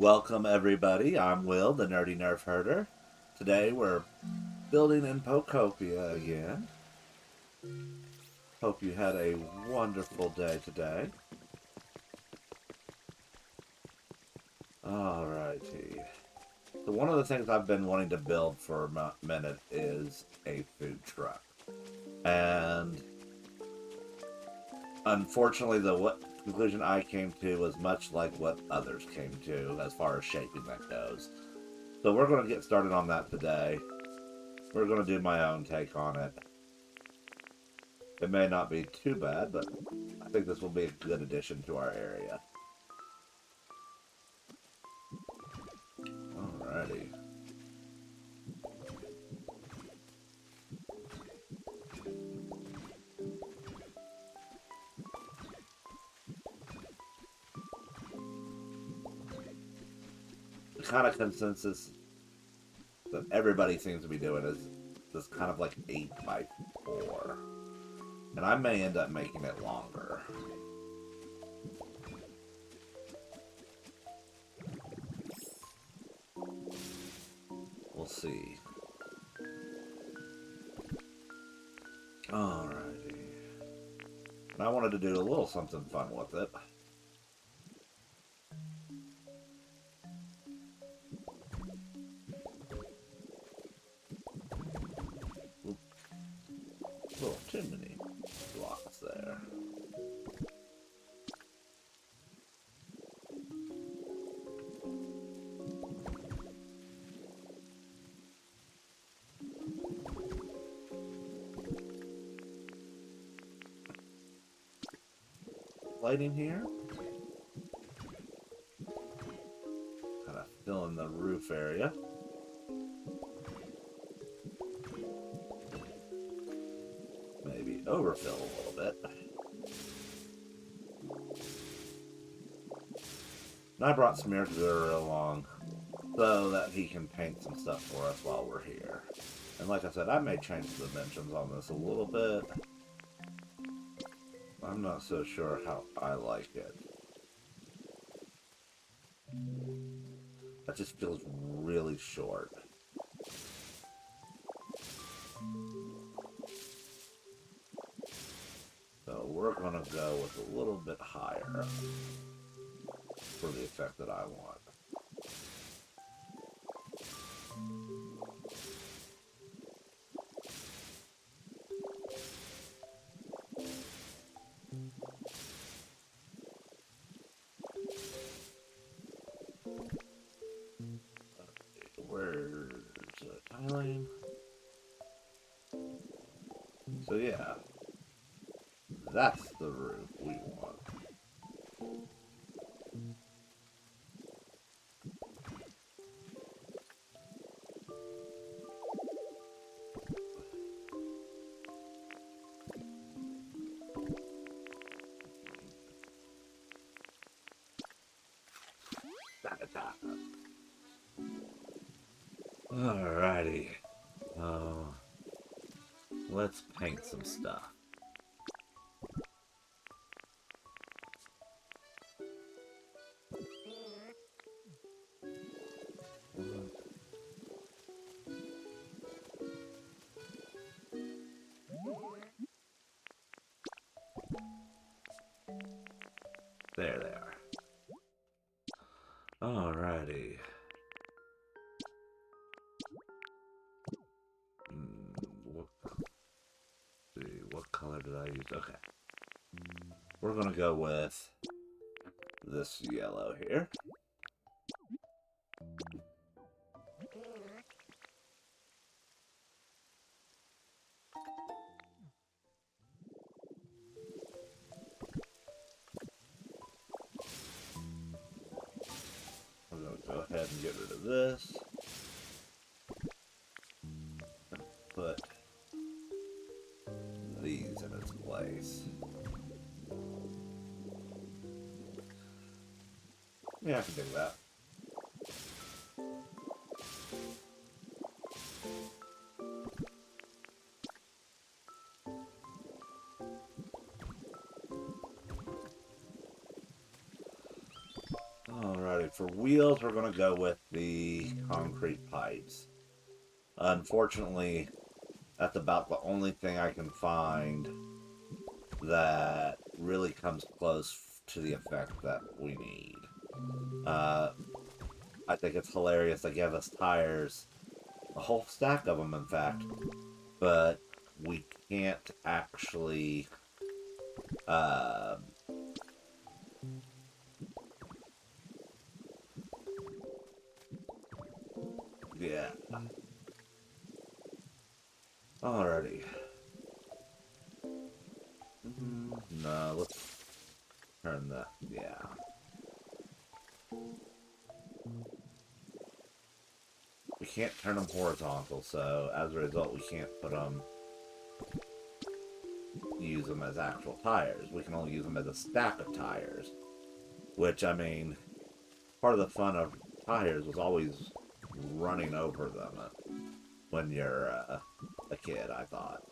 Welcome everybody, I'm Will, the Nerdy Nerf Herder. Today we're building in Pokopia again. Hope you had a wonderful day today. Alrighty. So one of the things I've been wanting to build for a minute is a food truck. And unfortunately the conclusion I came to was much like what others came to as far as shaping that goes. So we're going to get started on that today. We're going to do my own take on it. It may not be too bad, but I think this will be a good addition to our area. Alrighty. The kind of consensus that everybody seems to be doing is this kind of like 8x4. And I may end up making it longer. We'll see. Alrighty. And I wanted to do a little something fun with it. A little too many blocks there. Lighting here. Kind of fill in the roof area. Maybe overfill a little bit. And I brought Smeargura along so that he can paint some stuff for us while we're here. And like I said, I may change the dimensions on this a little bit. I'm not so sure how I like it. That just feels really short. So we're going to go with a little bit higher for the effect that I want. Where's the tiling? So yeah, that's the roof we want. Alrighty. Let's paint some stuff. There they are. Alrighty. What color did I use? Okay. We're gonna go with this yellow here. We're gonna go ahead and get rid of this. Put these in its place. Yeah, I can do that. for wheels, we're going to go with the concrete pipes. Unfortunately, that's about the only thing I can find that really comes close to the effect that we need. I think it's hilarious they give us tires, a whole stack of them, in fact, but we can't actually yeah. Alrighty. No, let's turn that. Yeah. We can't turn them horizontal, so as a result, we can't use them as actual tires. We can only use them as a stack of tires. Which, I mean, part of the fun of tires was always running over them when you're a kid, I thought.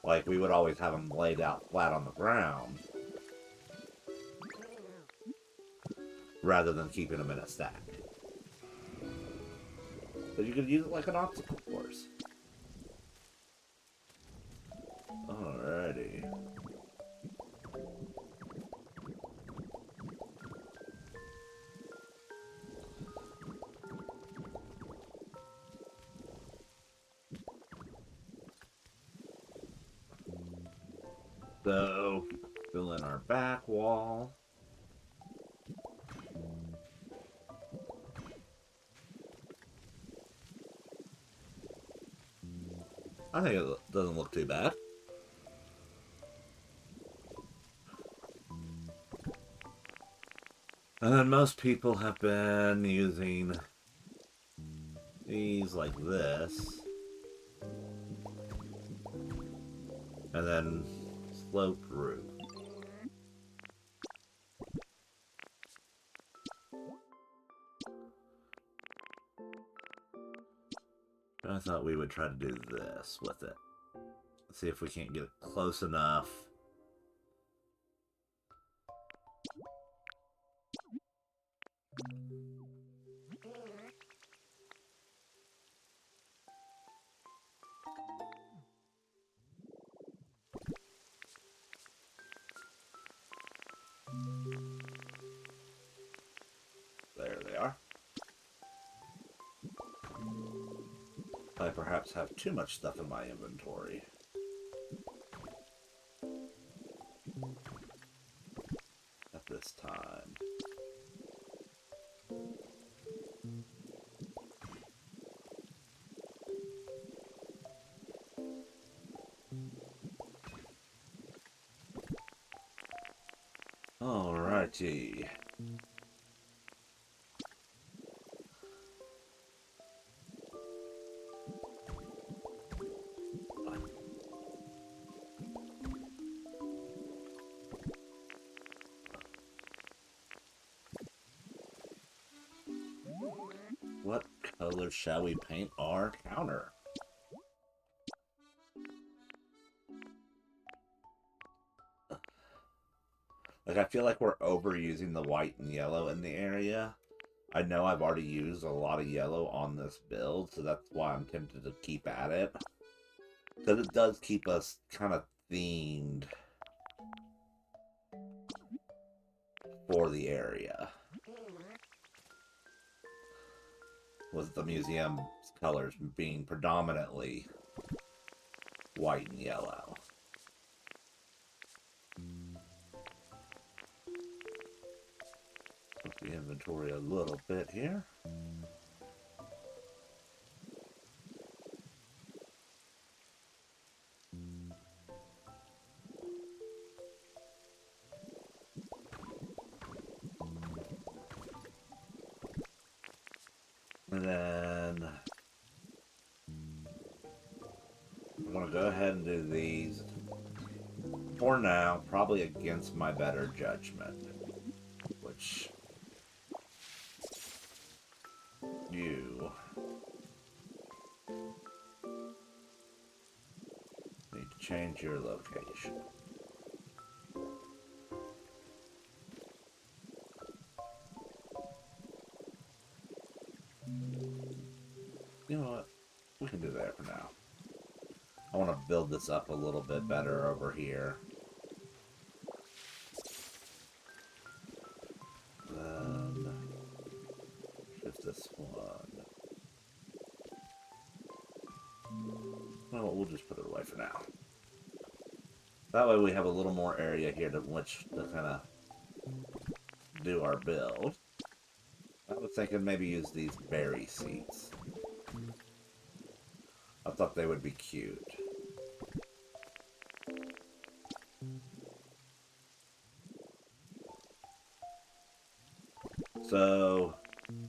Like, we would always have them laid out flat on the ground rather than keeping them in a stack. So you could use it like an obstacle course. Alrighty. So, fill in our back wall. I think it doesn't look too bad. And then most people have been using these like this. And then sloped roof. I thought we would try to do this with it. See if we can't get it close enough. There they are. I perhaps have too much stuff in my inventory. At this time. Alrighty. What color shall we paint our counter? Like, I feel like we're overusing the white and yellow in the area. I know I've already used a lot of yellow on this build, so that's why I'm tempted to keep at it. Because it does keep us kind of themed for the area. With the museum's colors being predominantly white and yellow. Put the inventory a little bit here. And then I'm going to go ahead and do these for now, probably against my better judgment, which you need to change your location. you know what? We can do that for now. I want to build this up a little bit better over here. Then shift this one. Well, we'll just put it away for now. That way we have a little more area here to which to kind of do our build. I was thinking maybe use these berry seeds. I thought they would be cute. So,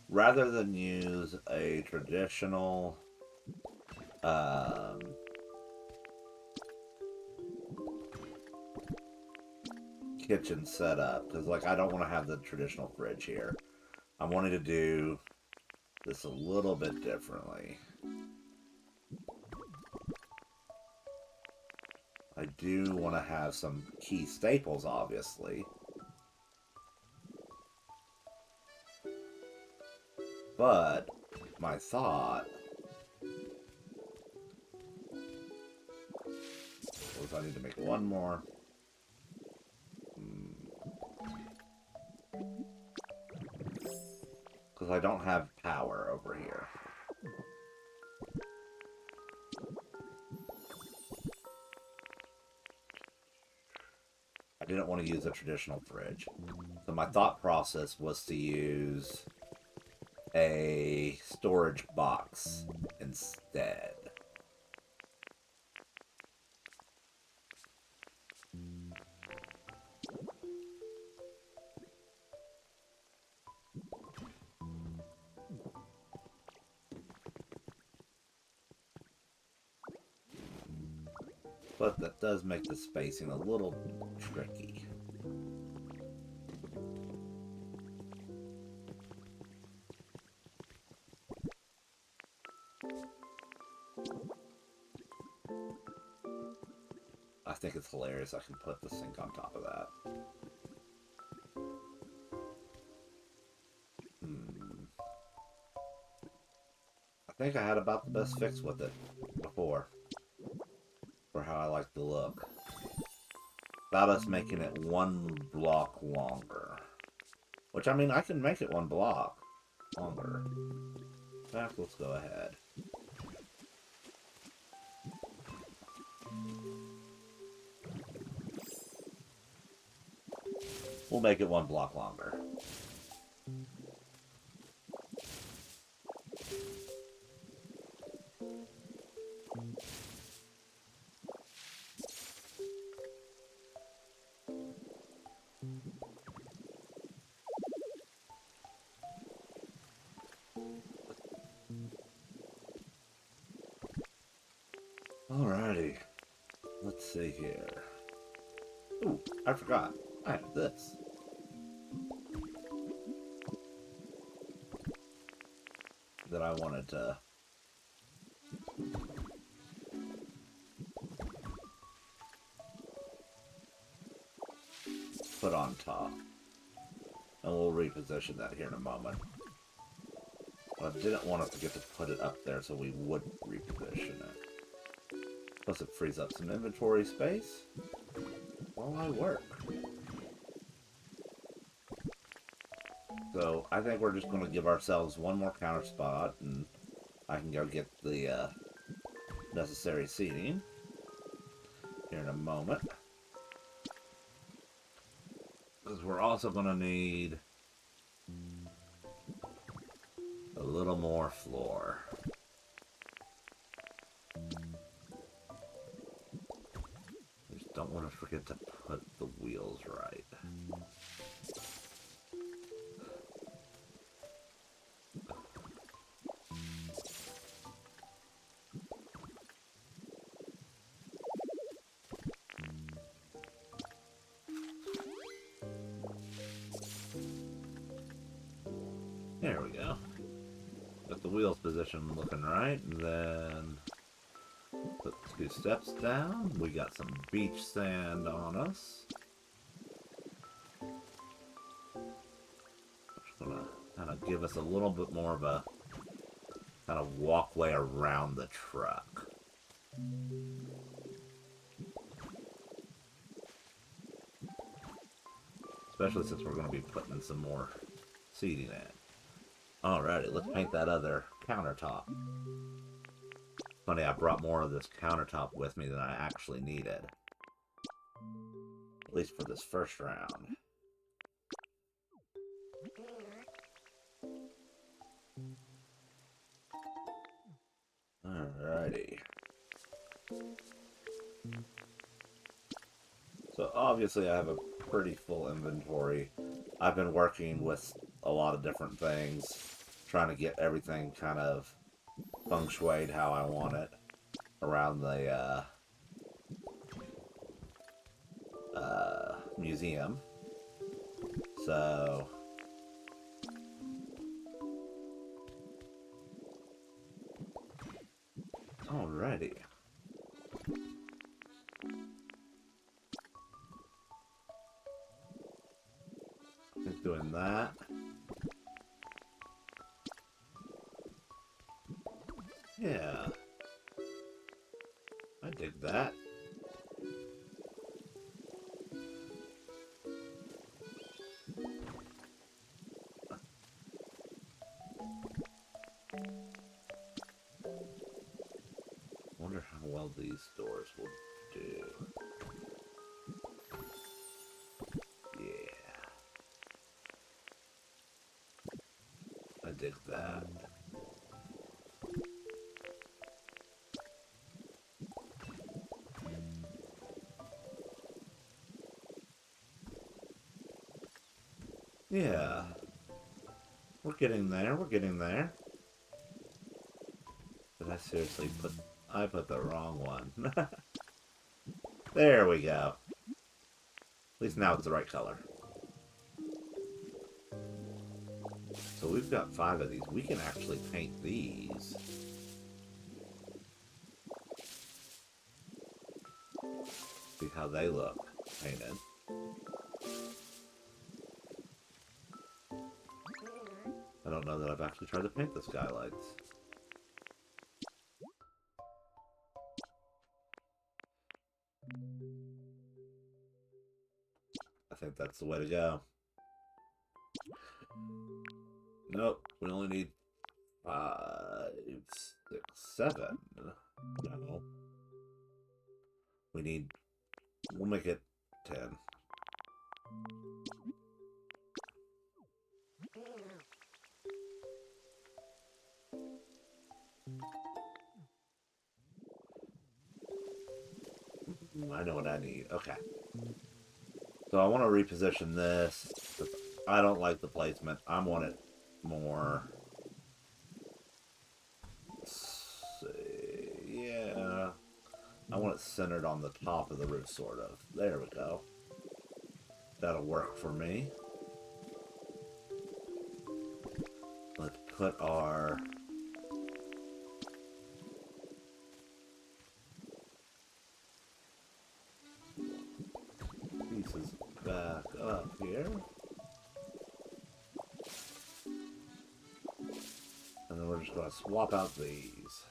rather than use a traditional kitchen setup, because like I don't want to have the traditional fridge here. I'm wanting to do this a little bit differently. I do want to have some key staples, obviously. But my thought was I need to make one more. Because I don't have power over here. I didn't want to use a traditional fridge. So my thought process was to use a storage box instead. But that does make the spacing a little tricky. I think it's hilarious I can put the sink on top of that. I think I had about the best fix with it before. For how I like the look. About us making it one block longer. Which, I mean, I can make it one block longer. In fact, let's go ahead. We'll make it one block longer. Alrighty. Let's see here. Ooh, I forgot. I have this. That I wanted to put on top. And we'll reposition that here in a moment. But I didn't want to forget to put it up there so we wouldn't reposition it. Plus it frees up some inventory space while I work. So I think we're just going to give ourselves one more counter spot and I can go get the necessary seating here in a moment. Because we're also going to need a little more floor. Just don't want to forget to put the wheels right. There we go. Got the wheels position looking right, and then put 2 steps down. We got some beach sand on us. Which is gonna kind of give us a little bit more of a kind of walkway around the truck. Especially since we're going to be putting in some more seating in. Alrighty, let's paint that other countertop. Funny, I brought more of this countertop with me than I actually needed. At least for this first round. Alrighty. So obviously I have a pretty full inventory. I've been working with a lot of different things, trying to get everything kind of feng shuied how I want it around the museum. So alrighty. Just doing that. Yeah. I dig that. Wonder how well these doors will do. Yeah. I dig that. Yeah. We're getting there, we're getting there. Did I seriously put... I put the wrong one. There we go. At least now it's the right color. So we've got 5 of these. We can actually paint these. See how they look painted. I don't know that I've actually tried to paint the skylights. I think that's the way to go. Nope, we only need 5, 6, 7. No. We need... We'll make it 10. I know what I need. Okay. So I want to reposition this. I don't like the placement. I want it more... Let's see. Yeah. I want it centered on the top of the roof, sort of. There we go. That'll work for me. Let's put our... pieces back up here. And then we're just going to swap out these.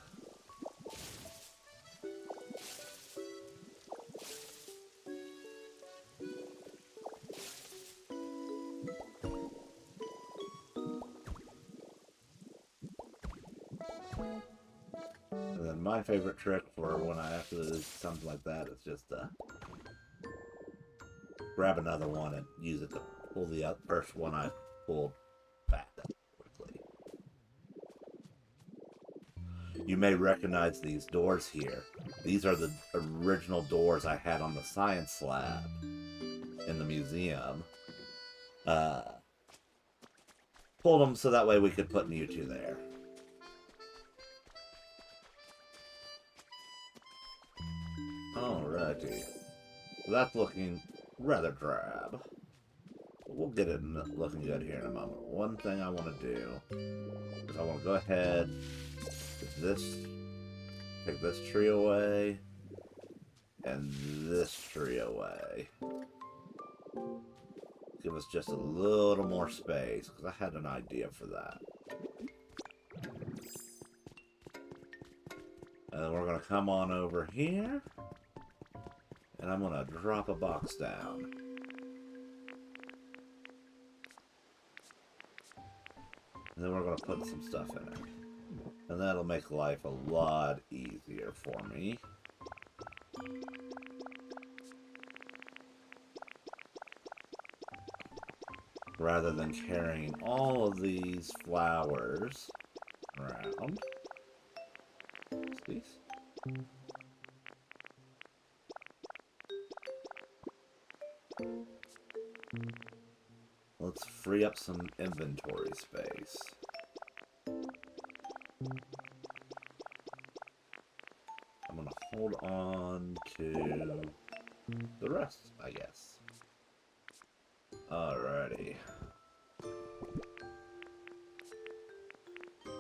And then my favorite trick for when I have to do something like that is just grab another one and use it to pull the first one I pulled back up quickly. You may recognize these doors here. These are the original doors I had on the science lab in the museum. Pulled them so that way we could put Mewtwo there. Alrighty. That's looking rather drab. We'll get it looking good here in a moment. One thing I want to do is I want to go ahead with this, take this tree away, and this tree away. Give us just a little more space, because I had an idea for that. And then we're going to come on over here. And I'm going to drop a box down. And then we're going to put some stuff in it. And that'll make life a lot easier for me. Rather than carrying all of these flowers around. What's these? Let's free up some inventory space. I'm gonna hold on to the rest, I guess. Alrighty.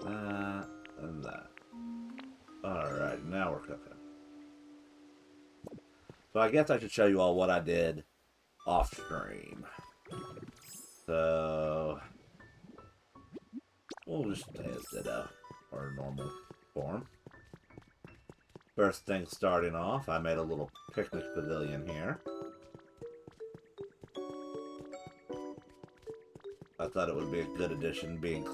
That and that. Alright, now we're cooking. So I guess I should show you all what I did off stream. So we'll just stay as ditto, or normal form. First thing starting off, I made a little picnic pavilion here. I thought it would be a good addition being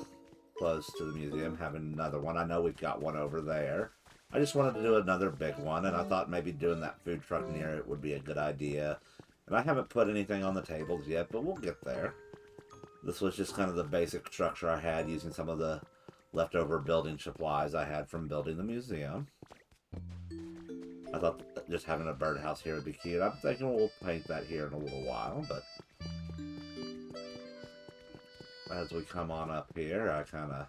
close to the museum, having another one. I know we've got one over there. I just wanted to do another big one, and I thought maybe doing that food truck near it would be a good idea. And I haven't put anything on the tables yet, but we'll get there. This was just kind of the basic structure I had using some of the leftover building supplies I had from building the museum. I thought just having a birdhouse here would be cute. I'm thinking we'll paint that here in a little while, but as we come on up here, I kind of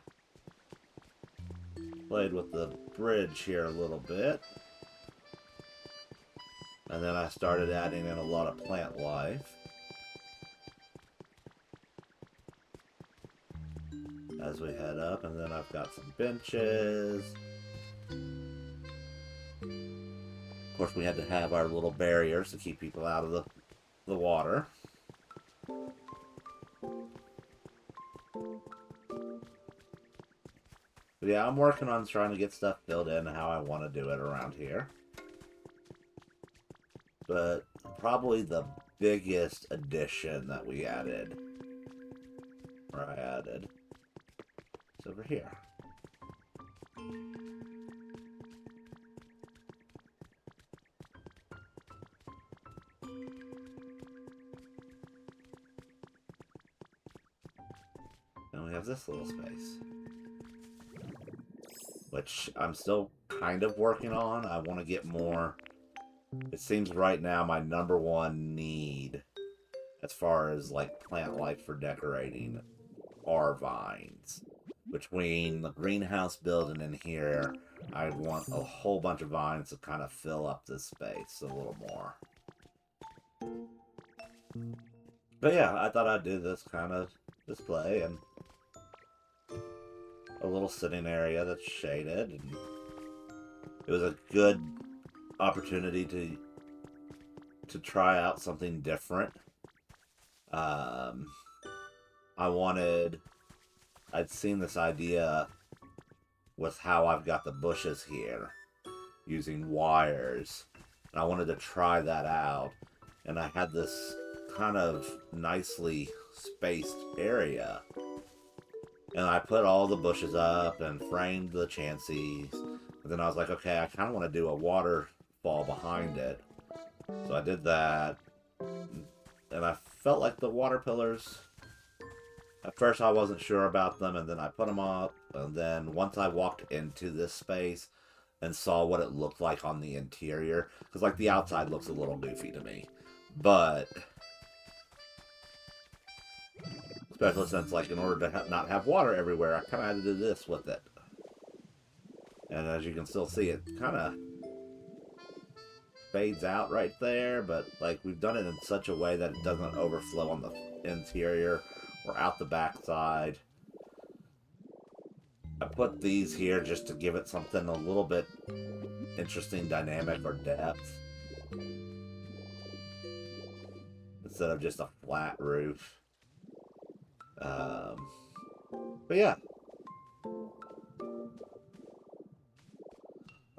played with the bridge here a little bit. And then I started adding in a lot of plant life. As we head up, and then I've got some benches. Of course, we had to have our little barriers to keep people out of the water. But yeah, I'm working on trying to get stuff filled in how I want to do it around here. But probably the biggest addition that we added, or I added, is over here. And we have this little space, which I'm still kind of working on. I want to get more. It seems right now my number one need as far as like plant life for decorating are vines. Between the greenhouse building and here, I want a whole bunch of vines to kind of fill up this space a little more. But yeah, I thought I'd do this kind of display and a little sitting area that's shaded, and it was a good opportunity to try out something different. I'd seen this idea with how I've got the bushes here using wires, and I wanted to try that out, and I had this kind of nicely spaced area, and I put all the bushes up and framed the chansies, and then I was like, okay, I kind of want to do a waterfall behind it, so I did that, and I felt like the water pillars, at first I wasn't sure about them, and then I put them up, and then once I walked into this space and saw what it looked like on the interior, because like the outside looks a little goofy to me, but especially since like in order to not have water everywhere, I kind of had to do this with it, and as you can still see, it kind of fades out right there, but like we've done it in such a way that it doesn't overflow on the interior or out the backside. I put these here just to give it something a little bit interesting, dynamic, or depth, instead of just a flat roof. But yeah,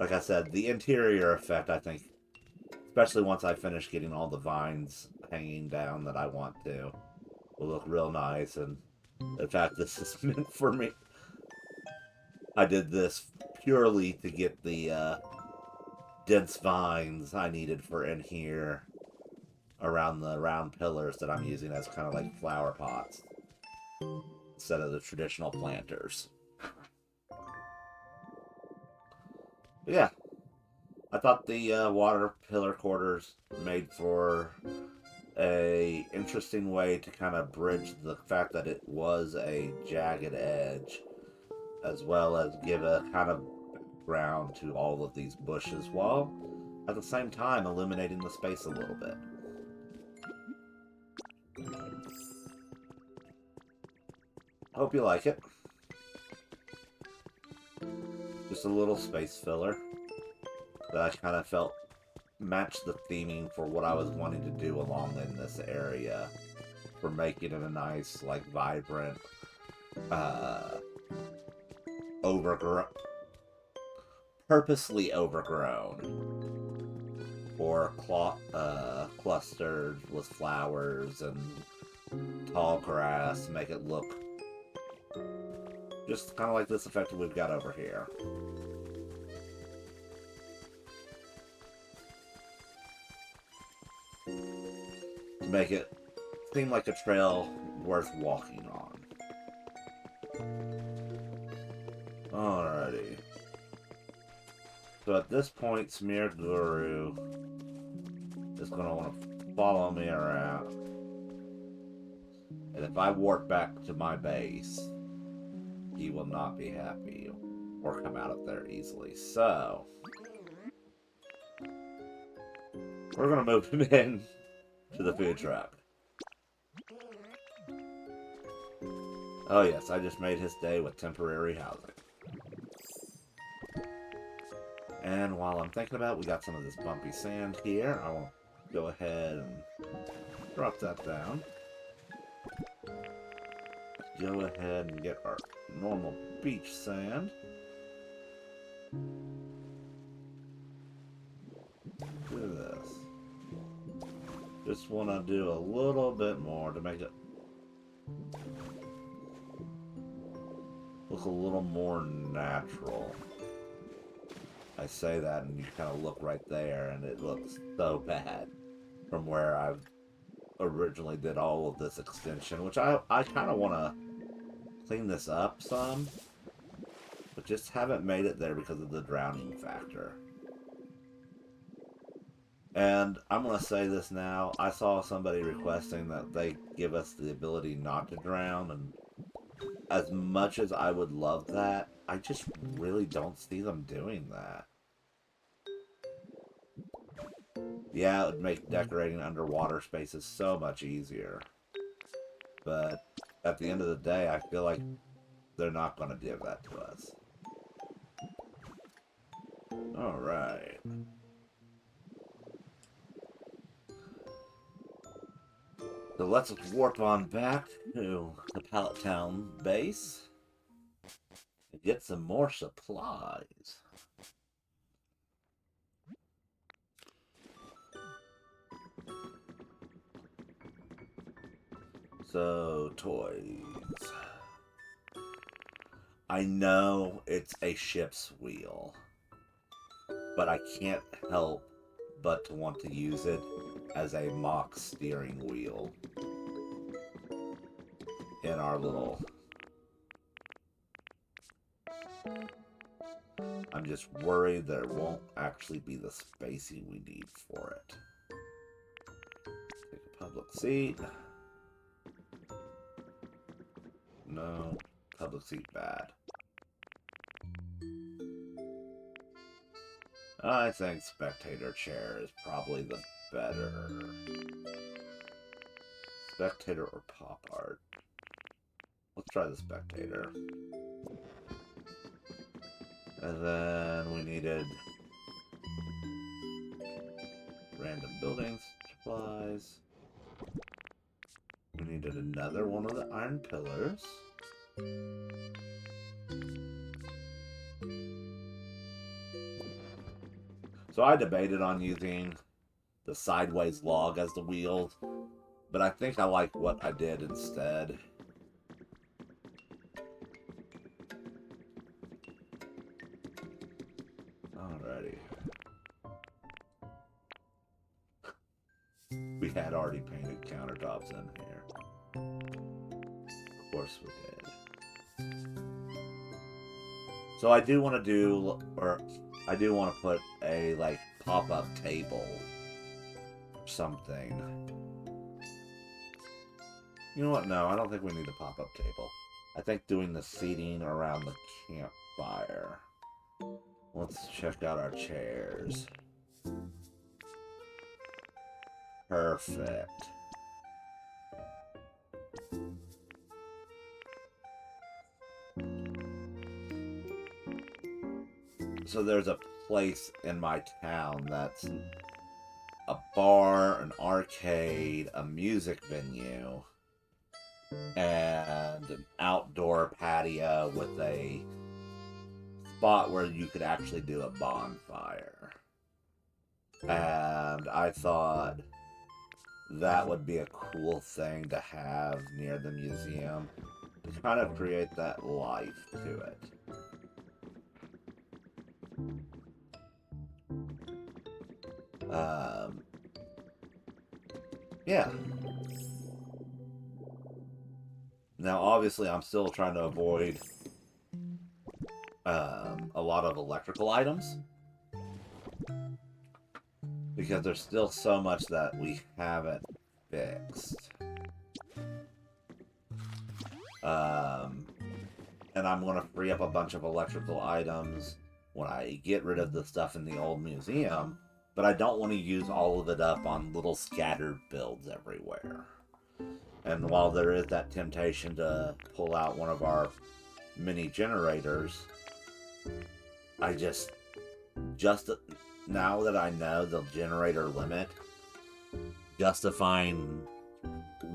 Like I said, the interior effect, I think, especially once I finish getting all the vines hanging down that I want to, will look real nice. And in fact, this is meant for me. I did this purely to get the dense vines I needed for in here around the round pillars that I'm using as kind of like flower pots instead of the traditional planters. But yeah, I thought the water pillar quarters made for a interesting way to kind of bridge the fact that it was a jagged edge, as well as give a kind of background to all of these bushes, while at the same time illuminating the space a little bit. Hope you like it. Just a little space filler that I kind of felt matched the theming for what I was wanting to do along in this area, for making it a nice, like, vibrant, overgrown, purposely overgrown, or clustered with flowers and tall grass to make it look just kind of like this effect we've got over here. To make it seem like a trail worth walking on. Alrighty. So at this point, Smear Guru is going to want to follow me around. And if I warp back to my base, he will not be happy or come out of there easily. So, we're going to move him in to the food truck. Oh yes, I just made his day with temporary housing. And while I'm thinking about it, we got some of this bumpy sand here. I will go ahead and drop that down. Go ahead and get our normal beach sand. Do this. Just want to do a little bit more to make it look a little more natural. I say that and you kind of look right there and it looks so bad from where I've originally did all of this extension, which I kind of want to clean this up some, but just haven't made it there because of the drowning factor. And I'm going to say this now, I saw somebody requesting that they give us the ability not to drown, and as much as I would love that, I just really don't see them doing that. Yeah, it would make decorating underwater spaces so much easier. But at the end of the day, I feel like they're not going to give that to us. Alright. So let's warp on back to the Pallet Town base and get some more supplies. So, toys. I know it's a ship's wheel, but I can't help but to want to use it as a mock steering wheel in our little... I'm just worried that it won't actually be the spacing we need for it. Take a public seat. No, public seat bad. I think spectator chair is probably the better. Spectator or pop art? Let's try the spectator. And then we needed random building supplies. We needed another one of the iron pillars. So I debated on using the sideways log as the wheels, but I think I like what I did instead. Alrighty. We had already painted countertops in here. Of course we did. So I do want to do, or I do want to put a, like, pop-up table or something. You know what? No, I don't think we need a pop-up table. I think doing the seating around the campfire. Let's check out our chairs. Perfect. So there's a place in my town that's a bar, an arcade, a music venue, and an outdoor patio with a spot where you could actually do a bonfire. And I thought that would be a cool thing to have near the museum to kind of create that life to it. Yeah. Now, obviously, I'm still trying to avoid a lot of electrical items because there's still so much that we haven't fixed. And I'm going to free up a bunch of electrical items when I get rid of the stuff in the old museum, but I don't want to use all of it up on little scattered builds everywhere. And while there is that temptation to pull out one of our mini generators, I just now that I know the generator limit, justifying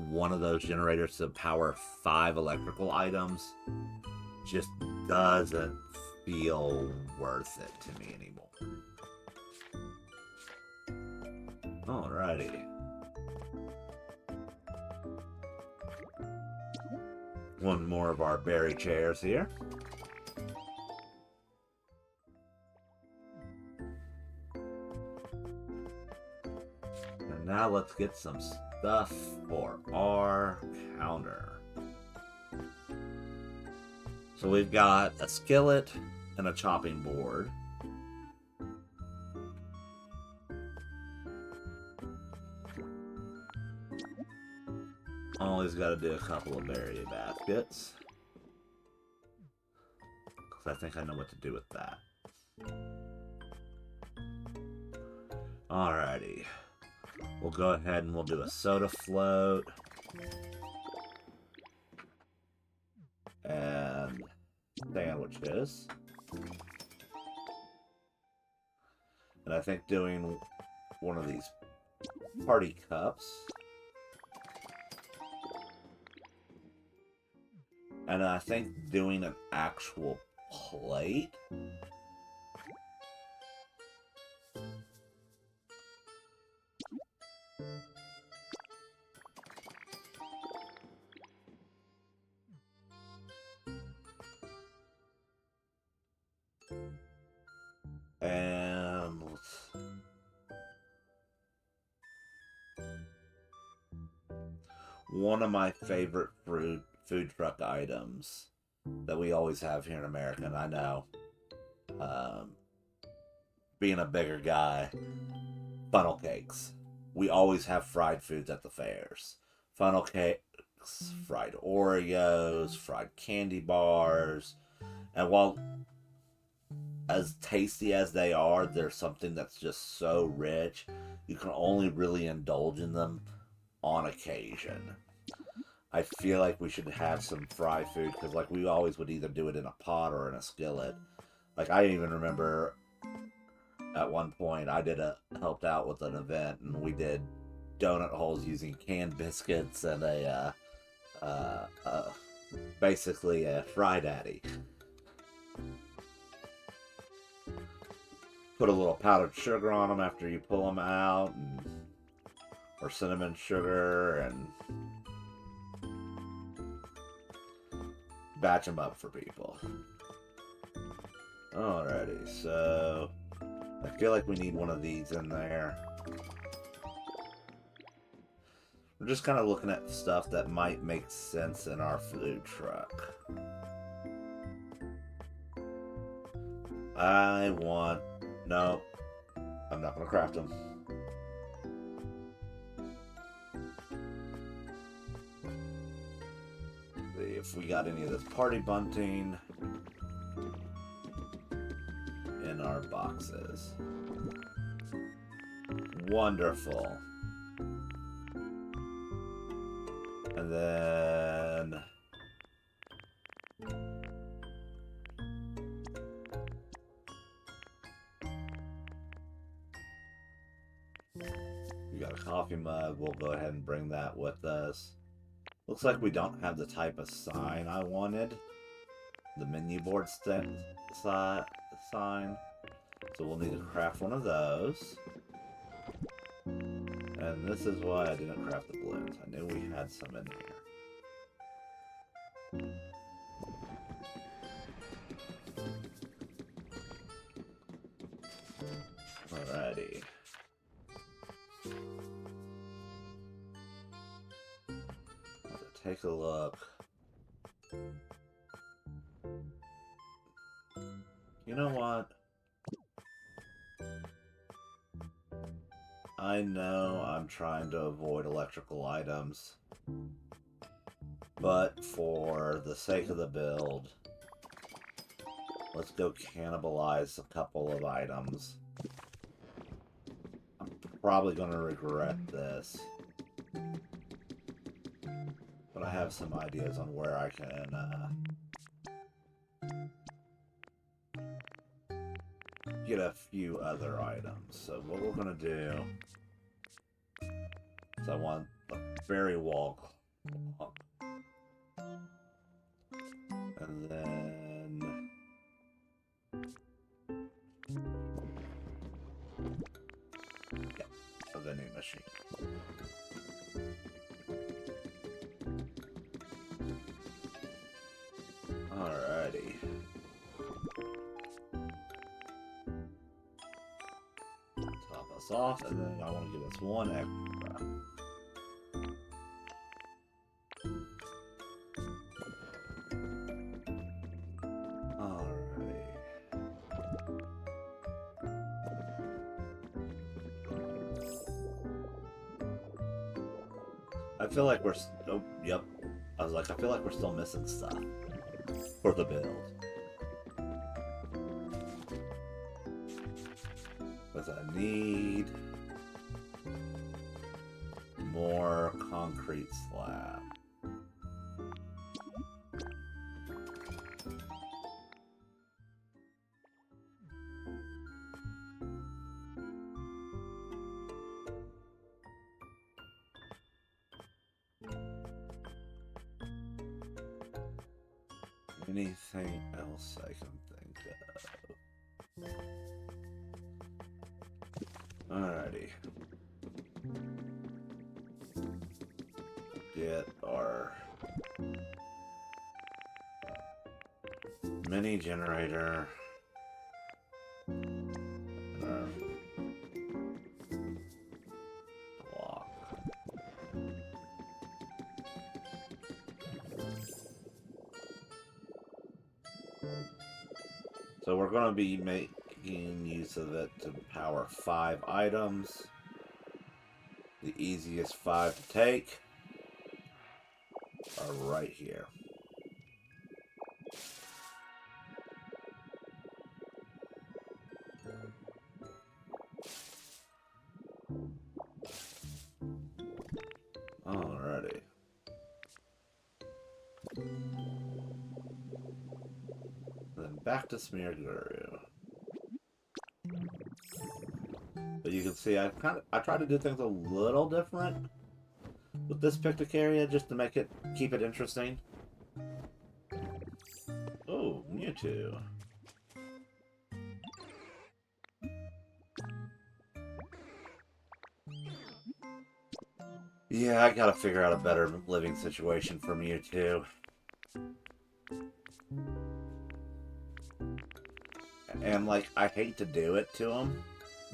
one of those generators to power 5 electrical items just doesn't feel worth it to me anymore. Alrighty. One more of our berry chairs here. And now let's get some stuff for our counter. So we've got a skillet and a chopping board. Always got to do a couple of berry baskets. Because I think I know what to do with that. Alrighty. We'll go ahead and we'll do a soda float. And sandwiches. And I think doing one of these party cups. And I think doing an actual plate. And one of my favorite food truck items that we always have here in America, and I know, being a bigger guy, funnel cakes. We always have fried foods at the fairs. Funnel cakes, fried Oreos, fried candy bars, and while as tasty as they are, there's something that's just so rich, you can only really indulge in them on occasion. I feel like we should have some fried food, because like we always would either do it in a pot or in a skillet. Like I even remember at one point I helped out with an event, and we did donut holes using canned biscuits and basically a fry daddy. Put a little powdered sugar on them after you pull them out, or cinnamon sugar, and batch them up for people. Alrighty, so I feel like we need one of these in there. We're just kind of looking at stuff that might make sense in our food truck. No, I'm not going to craft them. See if we got any of this party bunting in our boxes. Wonderful. And then we got a coffee mug. We'll go ahead and bring that with us. Looks like we don't have the type of sign I wanted. The menu board sign. So we'll need to craft one of those. And this is why I didn't craft the balloons. I knew we had some in here. Alrighty. Take a look. You know what? I know I'm trying to avoid electrical items, but for the sake of the build, let's go cannibalize a couple of items. I'm probably going to regret this, but I have some ideas on where I can get a few other items. So what we're going to do is I want a berry wall clock. And then a vending machine. Alrighty. Top us off, and then I want to give us one extra. Alrighty. I feel like we're... Oh, yep. I was like, I feel like we're still missing stuff for the build. Because I need more concrete slab. Anything else I can think of? Alrighty. Get our mini generator. And our block. So we're going to be making use of it to power 5 items. The easiest 5 to take are right here. Alrighty. Then back to Smearguru. But you can see I try to do things a little different with this Pictocaria just to make it keep it interesting. Oh, Mewtwo. Yeah, I gotta figure out a better living situation for Mewtwo. And, like, I hate to do it to him,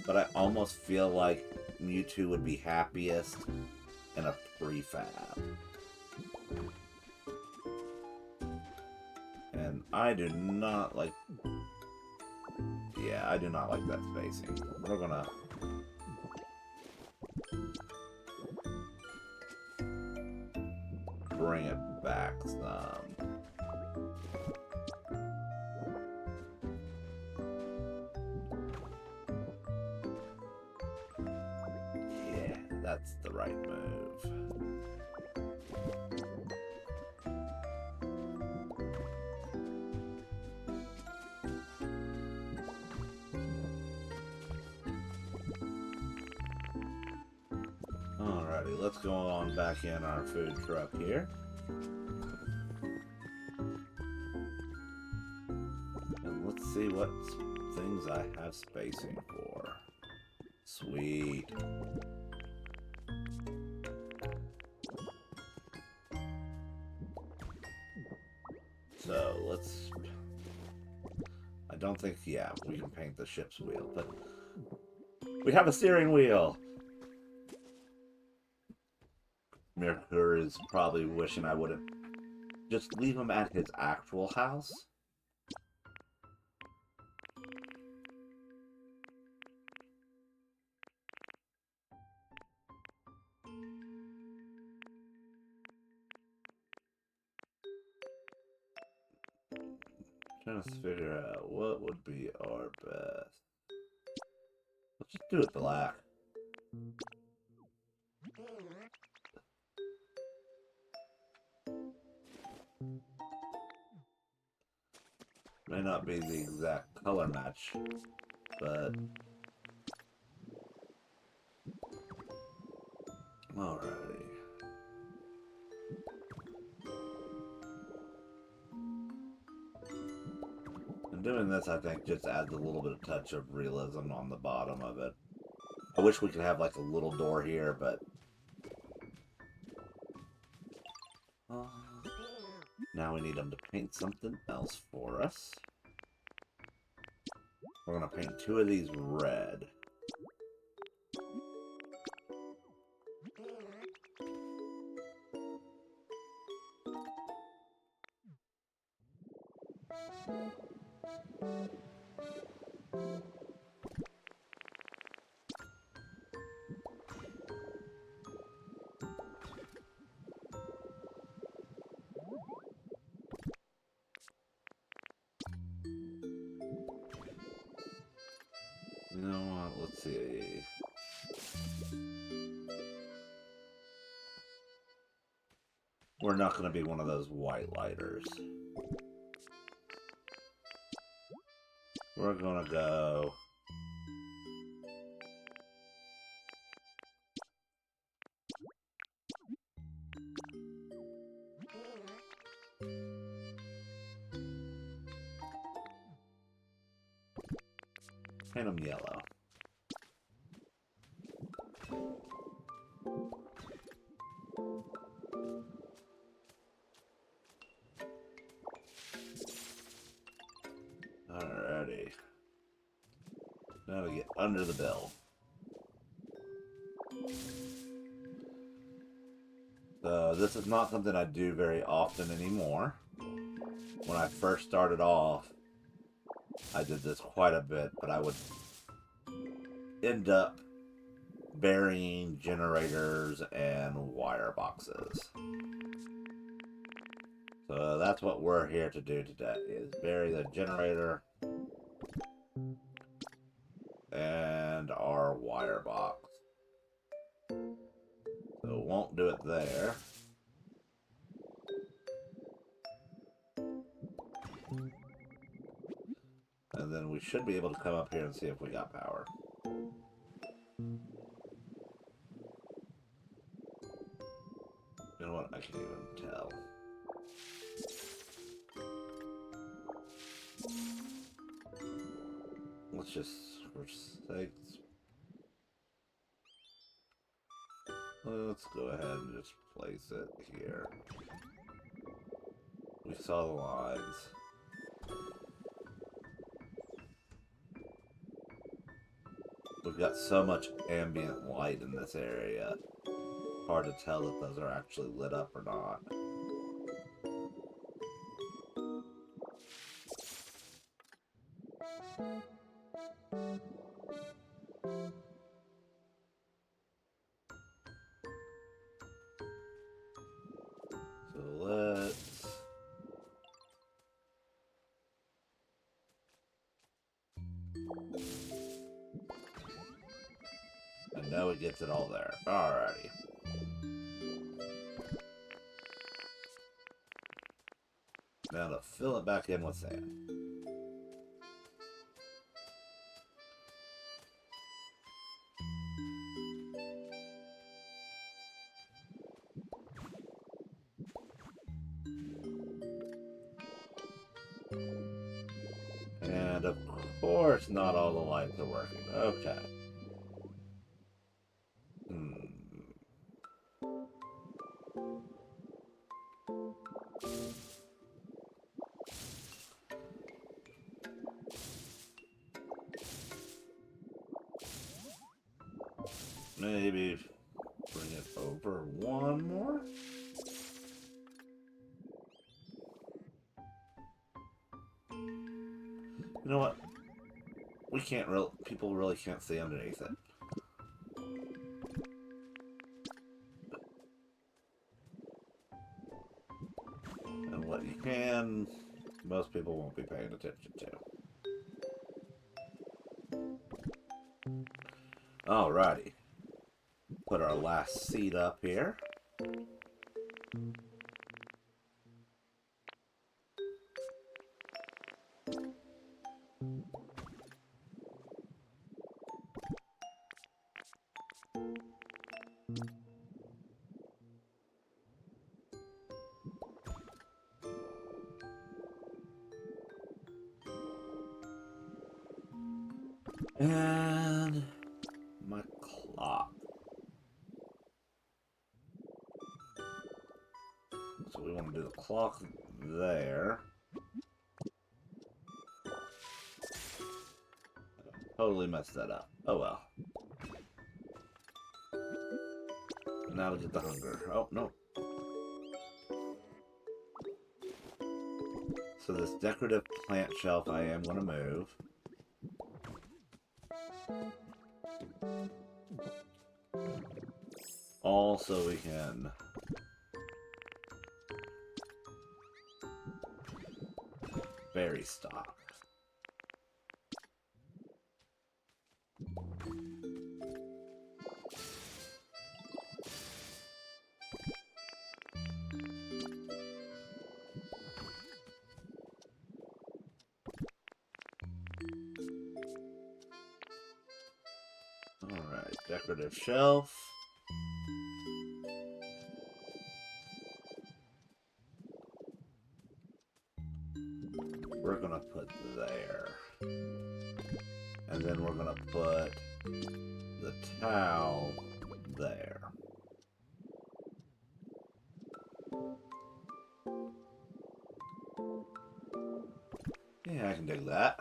but I almost feel like Mewtwo would be happiest in a prefab. And I do not like... Yeah, I do not like that spacing. We're gonna... bring it back some. Yeah, that's the right move. Alrighty, let's go on back in our food truck here. And let's see what things I have spacing for. Sweet. So, let's... I don't think, yeah, we can paint the ship's wheel, but... We have a steering wheel! Mirror is probably wishing I wouldn't just leave him at his actual house. Trying to figure out what would be our best. Let's just do it black. May not be the exact color match, but... Alrighty. And doing this, I think, just adds a little bit of touch of realism on the bottom of it. I wish we could have, like, a little door here, but... now we need them to paint something else for us. We're going to paint 2 of these red. You know what? Let's see. We're not going to be one of those white lighters. We're going to go... paint them yellow. Alrighty. Now to get under the bell. So this is not something I do very often anymore. When I first started off, I did this quite a bit, but I would end up burying generators and wire boxes. So that's what we're here to do today, is bury the generator and our wire box. So won't do it there. And then we should be able to come up here and see if we got power. You know what? I can't even tell. Let's just, for sakes... Let's go ahead and just place it here. We saw the lines. We've got so much ambient light in this area. Hard to tell if those are actually lit up or not. So let's... I know it gets it all there. Alrighty. Now to fill it back in with sand. And of course not all the lights are working. Okay. Maybe bring it over one more? You know what? We can't really... People really can't see underneath it. And what you can, most people won't be paying attention to. Alrighty. Put our last seed up here. And my clock. So we want to do the clock there. Totally messed that up. Oh well. Now to get the hunger. Oh, no. So this decorative plant shelf I am going to move. Also, we can berry stock. Alright, decorative shelf. We're gonna put there. And then we're gonna put the towel there. Yeah, I can dig that.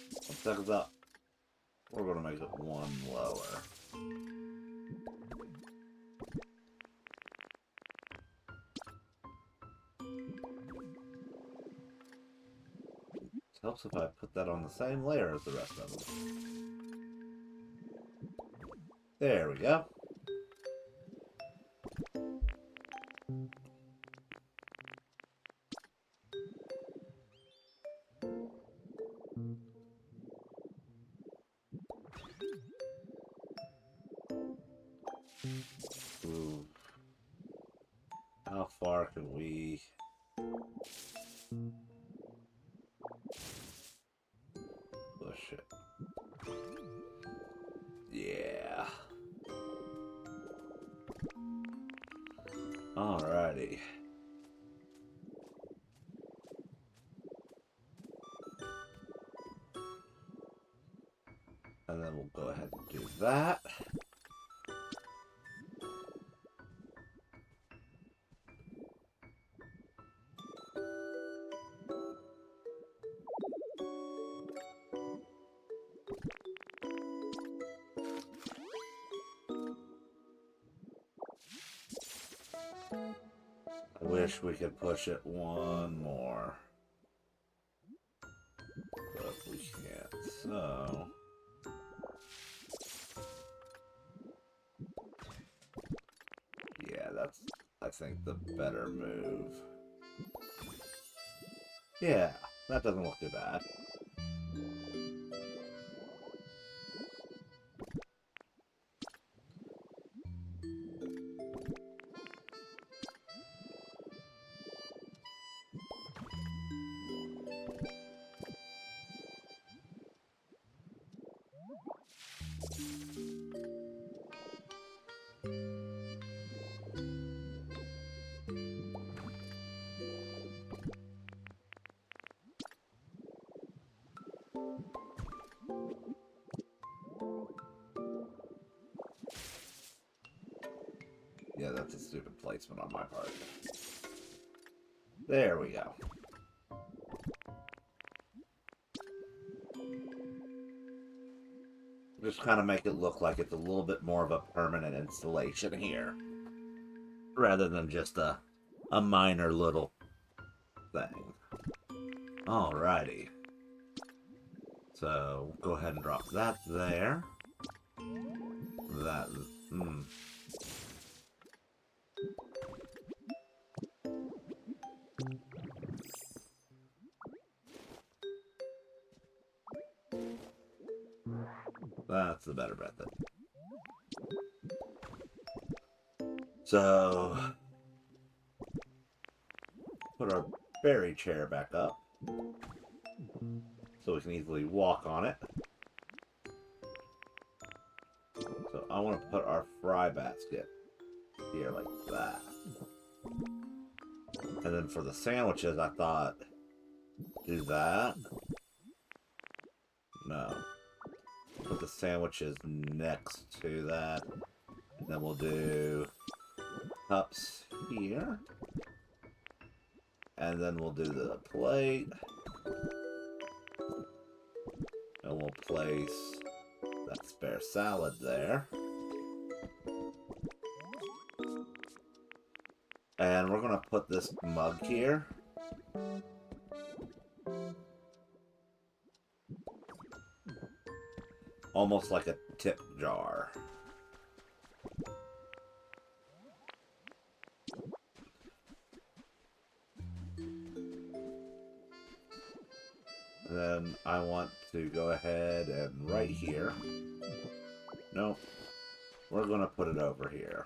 Let's check this out. We're gonna make it one lower. It helps if I put that on the same layer as the rest of them. There we go. Ooh. How far can we... push it? Yeah. Alrighty. And then we'll go ahead and do that. I wish we could push it one more. But we can't, so... Yeah, that's, I think, the better move. Yeah, that doesn't look too bad. Yeah, that's a stupid placement on my part. There we go. Just kind of make it look like it's a little bit more of a permanent installation here. Rather than just a minor little thing. Alrighty. So, go ahead and drop that there. That... That's the better method. So, put our berry chair back up so we can easily walk on it. So I want to put our fry basket here like that. And then for the sandwiches, I thought, do that. No. Put the sandwiches next to that. And then we'll do cups here. And then we'll do the plate. And we'll place that spare salad there. And we're going to put this mug here. Almost like a tip jar. Then I want to go ahead and right here. Nope. We're going to put it over here.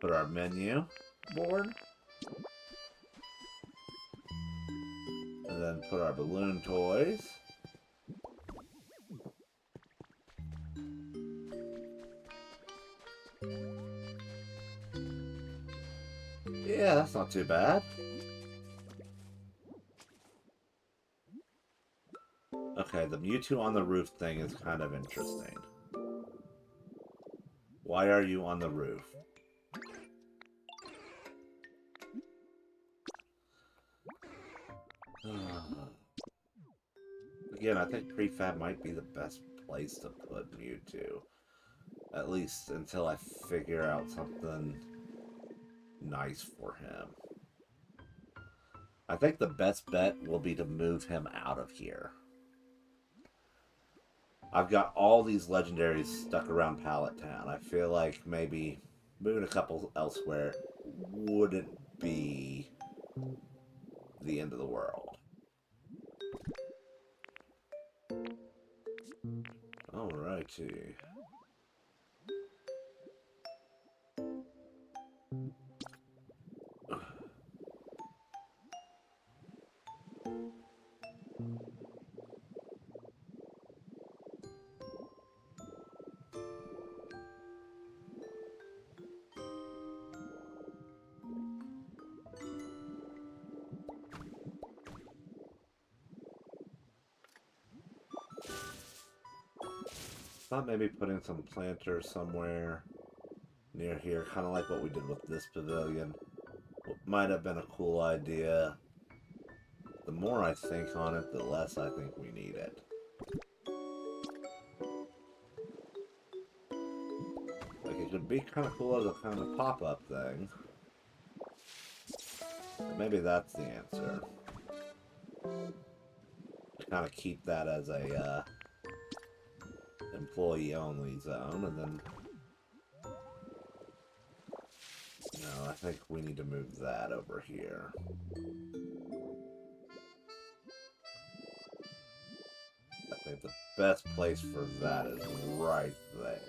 Put our menu board. And then put our balloon toys. Yeah, that's not too bad. Okay, the Mewtwo on the roof thing is kind of interesting. Why are you on the roof? Again, I think prefab might be the best place to put Mewtwo. At least until I figure out something nice for him. I think the best bet will be to move him out of here. I've got all these legendaries stuck around Pallet Town. I feel like maybe moving a couple elsewhere wouldn't be the end of the world. Alrighty. Thought maybe putting some planters somewhere near here, kind of like what we did with this pavilion. Might have been a cool idea. The more I think on it, the less I think we need it. Like, it could be kind of cool as a kind of pop-up thing. But maybe that's the answer. Kind of keep that as a employee-only zone, and then... No, I think we need to move that over here. I think the best place for that is right there.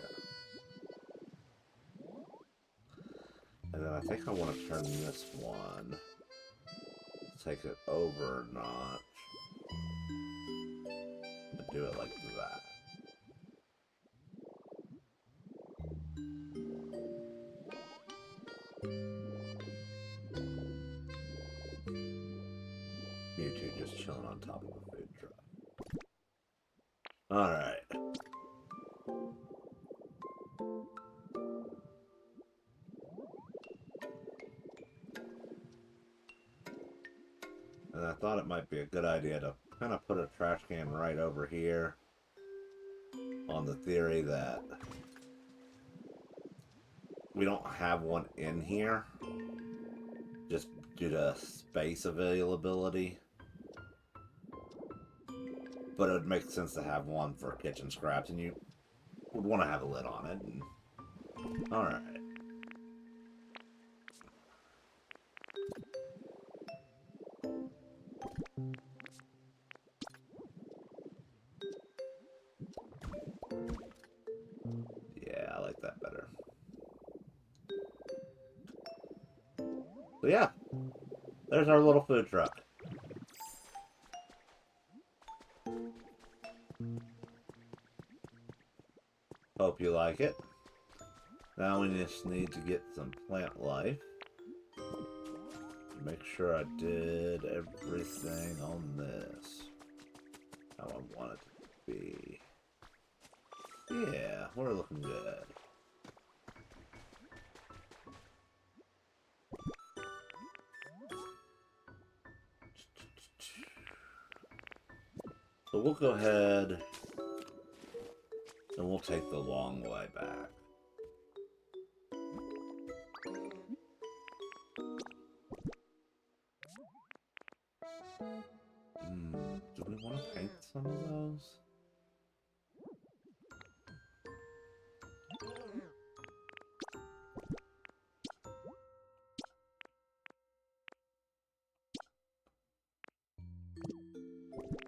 And then I think I want to turn this one. Take it over a notch. And do it like that. Mewtwo just chilling on top of the food truck. Alright. And I thought it might be a good idea to kind of put a trash can right over here, on the theory that we don't have one in here, just due to space availability. But it would make sense to have one for kitchen scraps, and you would want to have a lid on it. And... Alright. Yeah, I like that better. So yeah, there's our little food truck. Hope you like it. Now we just need to get some plant life. Make sure I did everything on this how I want it to be. Yeah, we're looking good. So we'll go ahead and we'll take the long way back. Do we want to paint some of those?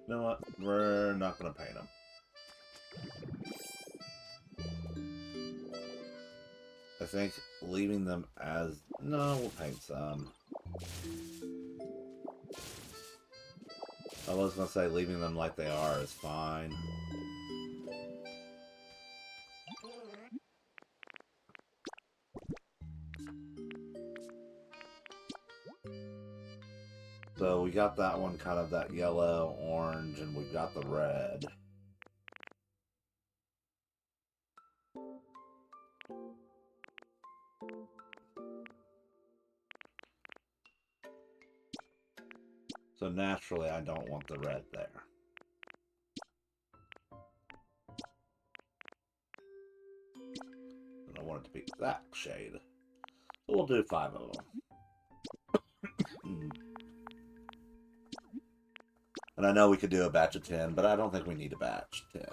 You know what? We're not going to paint them. I think leaving them as... No, we'll paint some. I was going to say leaving them like they are is fine. So we got that one kind of that yellow, orange, and we've got the red. So naturally, I don't want the red there. I don't want it to be that shade. So we'll do 5 of them. And I know we could do a batch of 10, but I don't think we need a batch 10.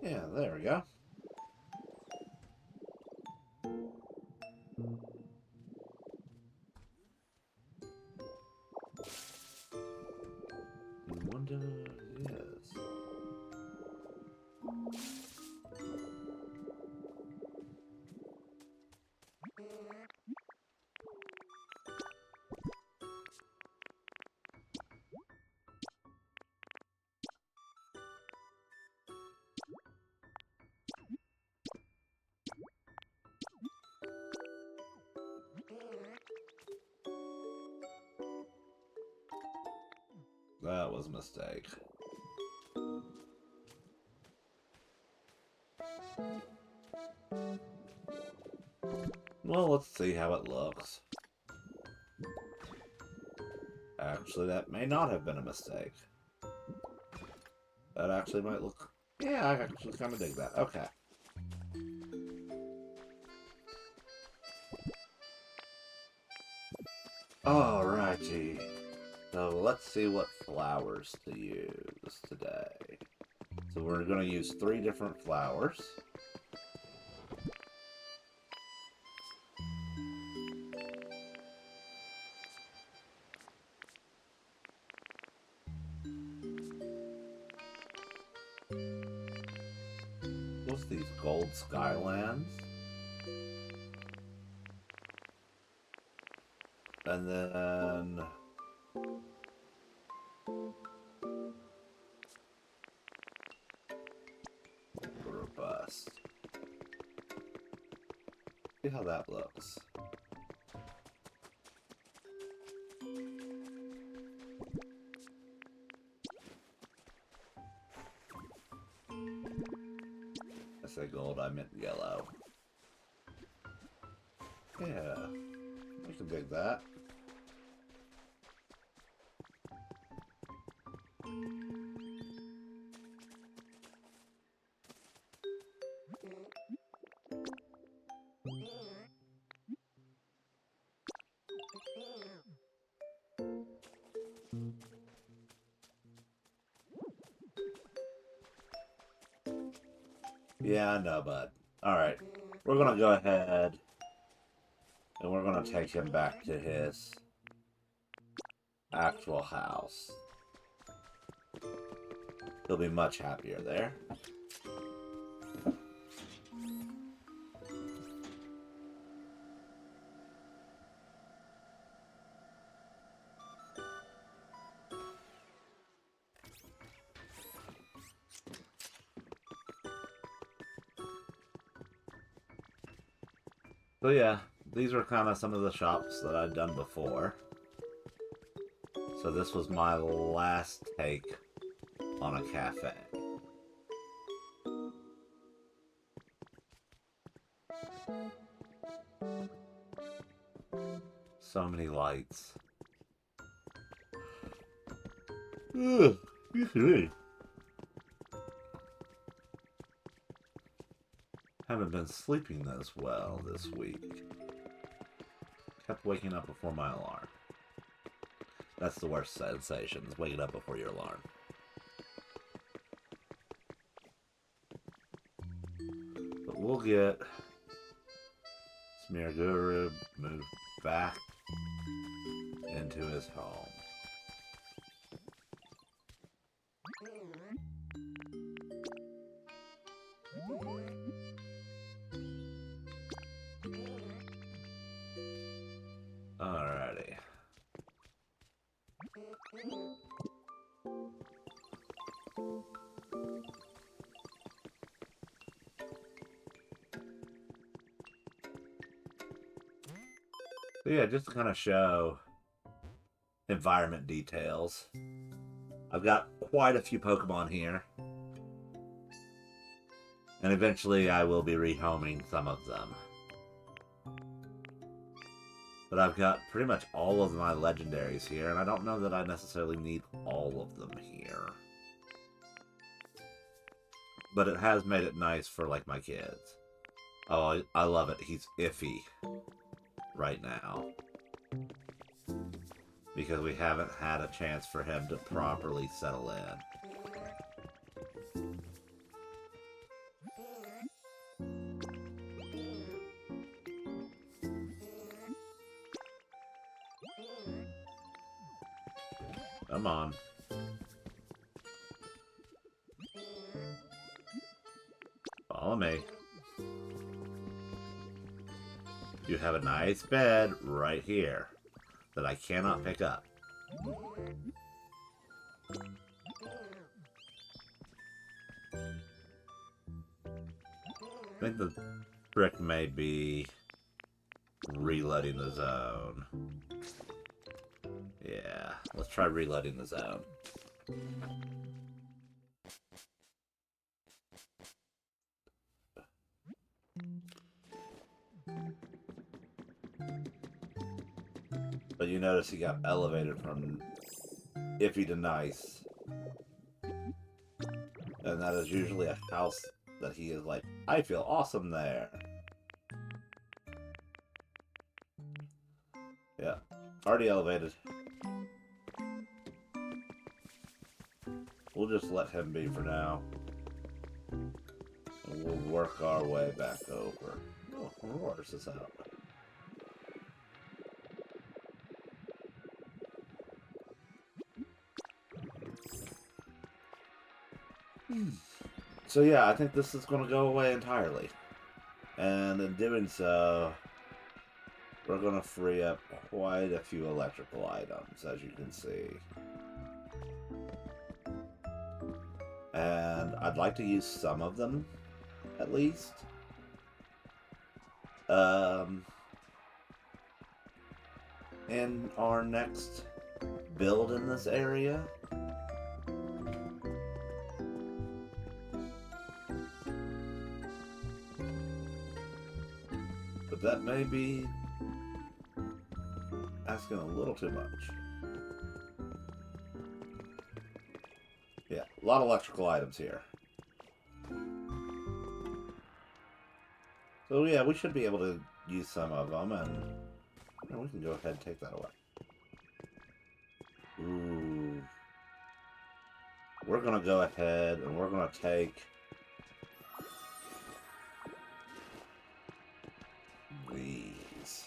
Yeah, there we go. Wonder, yes. was a mistake. Well, let's see how it looks. Actually, that may not have been a mistake. That actually might look... Yeah, I actually kind of dig that. Okay. Alrighty. So let's see what flowers to use today. So we're going to use 3 different flowers. What's these gold skylands? And then... robust. See how that looks. I say gold, I meant yellow. Yeah, we can dig that. Yeah, I know, bud. Alright, we're gonna go ahead and we're gonna take him back to his actual house. He'll be much happier there. So yeah, these are kind of some of the shops that I've done before. So this was my last take on a cafe. So many lights. Ugh, excuse me. Haven't been sleeping as well this week. Kept waking up before my alarm. That's the worst sensation, is waking up before your alarm. But we'll get Smear Guru moved back into his home. Alrighty. So yeah, just to kind of show environment details. I've got quite a few Pokemon here. And eventually I will be rehoming some of them. But I've got pretty much all of my legendaries here, and I don't know that I necessarily need all of them here. But it has made it nice for, like, my kids. Oh, I love it. He's iffy right now. Because we haven't had a chance for him to properly settle in. Come on. Follow me. You have a nice bed right here that I cannot pick up. I think the trick may be reloading the zone. Yeah, let's try reloading the zone. But you notice he got elevated from iffy to nice. And that is usually a house that he is like, I feel awesome there. Yeah, already elevated. We'll just let him be for now. And we'll work our way back over. Oh, Aurora's is out. So yeah, I think this is going to go away entirely. And in doing so, we're going to free up quite a few electrical items, as you can see. And I'd like to use some of them, at least. In our next build in this area. But that may be asking a little too much. Yeah, a lot of electrical items here. So yeah, we should be able to use some of them, and we can go ahead and take that away. Ooh. We're going to go ahead and we're going to take these.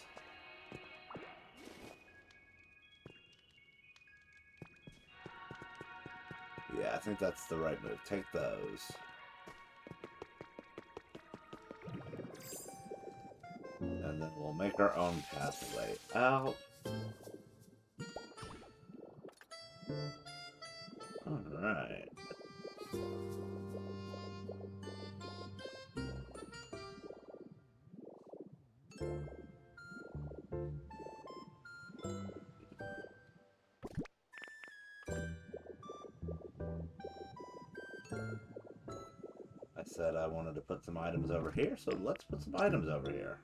Yeah, I think that's the right move. Take those. And then we'll make our own pathway out. Alright. I said I wanted to put some items over here, so let's put some items over here.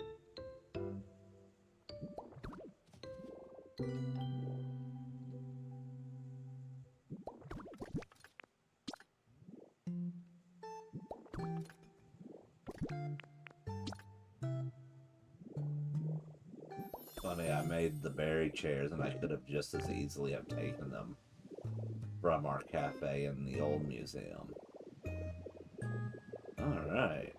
Funny, I made the berry chairs, and I could have just as easily have taken them from our cafe in the old museum. Alright.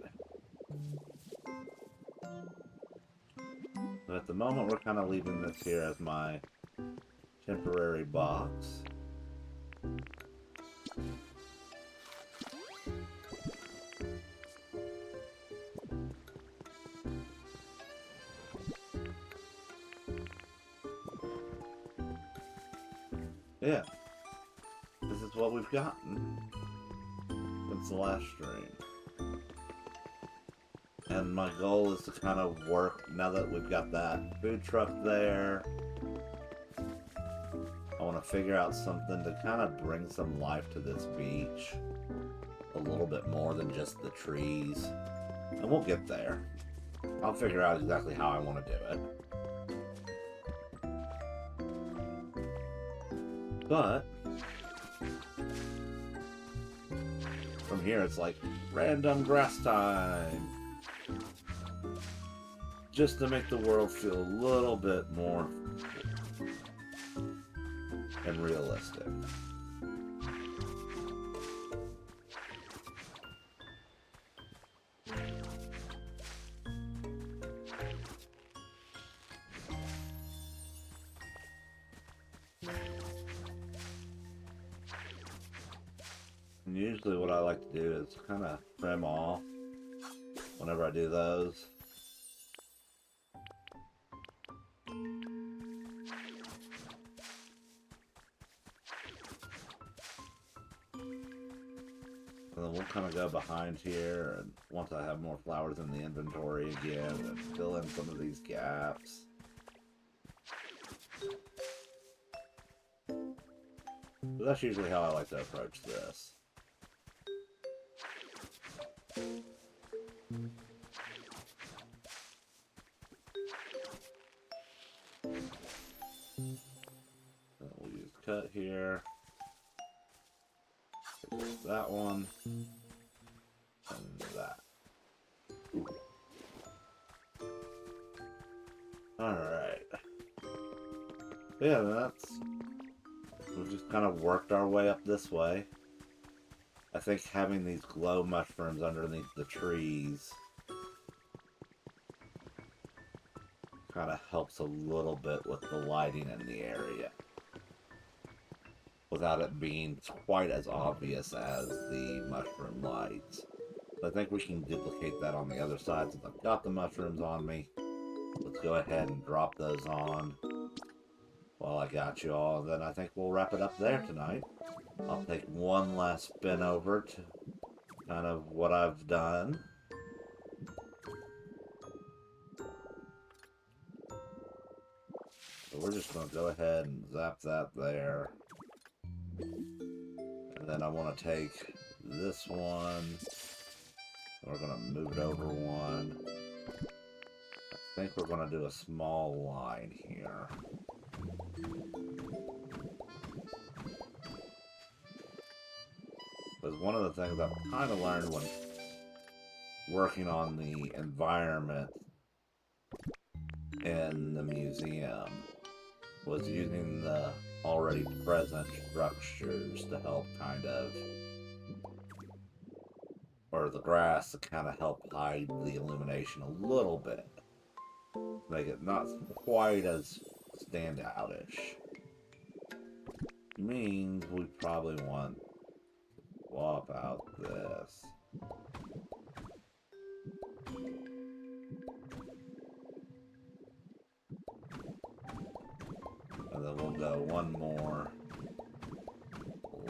So at the moment, we're kind of leaving this here as my temporary box. Yeah. This is what we've gotten since the last stream. And my goal is to kind of work, now that we've got that food truck there, I want to figure out something to kind of bring some life to this beach. A little bit more than just the trees. And we'll get there. I'll figure out exactly how I want to do it. But from here it's like random grass time. Just to make the world feel a little bit more and realistic. And usually what I like to do is kind of trim off whenever I do those. And then we'll kind of go behind here, and once I have more flowers in the inventory again, and fill in some of these gaps. That's usually how I like to approach this. We'll use cut here. That one. And that. Alright. Yeah, we've just kind of worked our way up this way. I think having these glow mushrooms underneath the trees kind of helps a little bit with the lighting in the area, without it being quite as obvious as the mushroom lights. So I think we can duplicate that on the other side. Since I've got the mushrooms on me, let's go ahead and drop those on while I got you all. And then I think we'll wrap it up there tonight. I'll take one last spin over to kind of what I've done. So we're just going to go ahead and zap that there. And then I want to take this one. We're going to move it over one. I think we're going to do a small line here. Because one of the things I've kind of learned when working on the environment in the museum was using the already present structures to help kind of, or the grass to kind of help hide the illumination a little bit. Make it not quite as standoutish. Means we probably want to swap out this. And then we'll go one more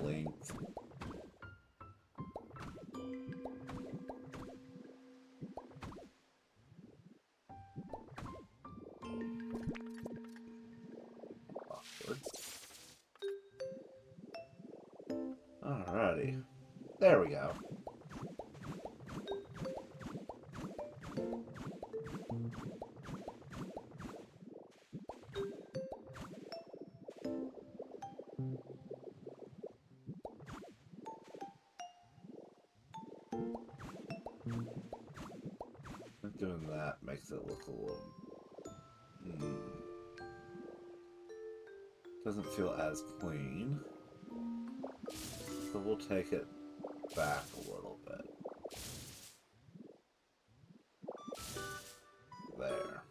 length. Awkward. Alrighty. There we go. Doing that makes it look a little... Doesn't feel as clean. So we'll take it back a little bit. There.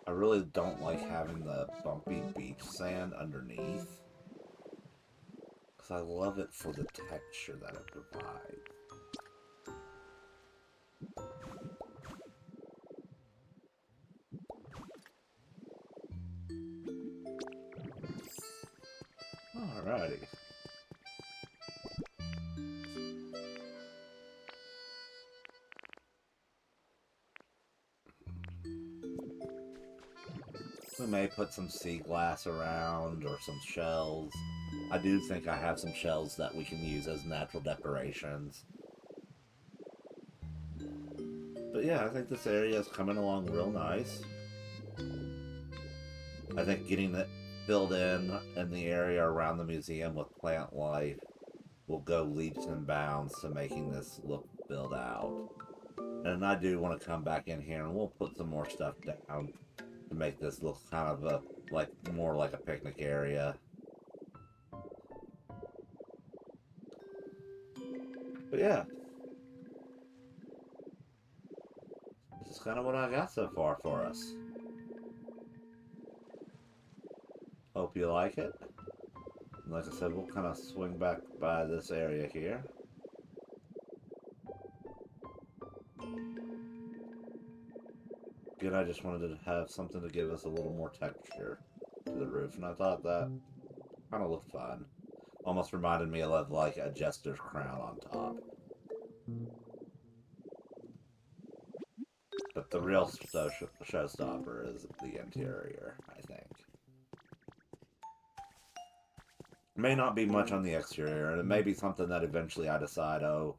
I really don't like having the bumpy beach sand underneath, because I love it for the texture that it provides. Alrighty. We may put some sea glass around or some shells. I do think I have some shells that we can use as natural decorations. But yeah, I think this area is coming along real nice. I think getting it filled in the area around the museum with plant life will go leaps and bounds to making this look filled out. And I do want to come back in here and we'll put some more stuff down to make this look kind of more like a picnic area. But yeah, this is kind of what I got so far for us. Hope you like it. Like I said, we'll kind of swing back by this area here. Again, I just wanted to have something to give us a little more texture to the roof, and I thought that kind of looked fun. Almost reminded me of like a jester's crown on top. But the real showstopper is the interior, I think. May not be much on the exterior, and it may be something that eventually I decide, oh,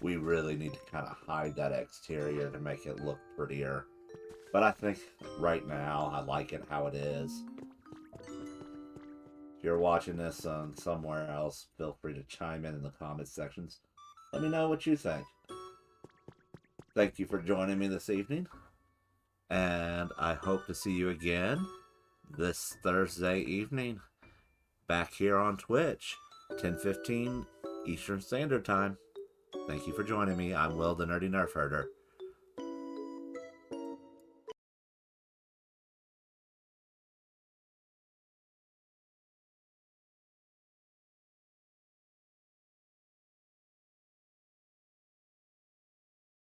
we really need to kind of hide that exterior to make it look prettier. But I think right now I like it how it is. If you're watching this on somewhere else, feel free to chime in the comments sections. Let me know what you think. Thank you for joining me this evening, and I hope to see you again this Thursday evening back here on Twitch, 10:15 Eastern Standard Time. Thank you for joining me. I'm Will, the Nerdy Nerf Herder.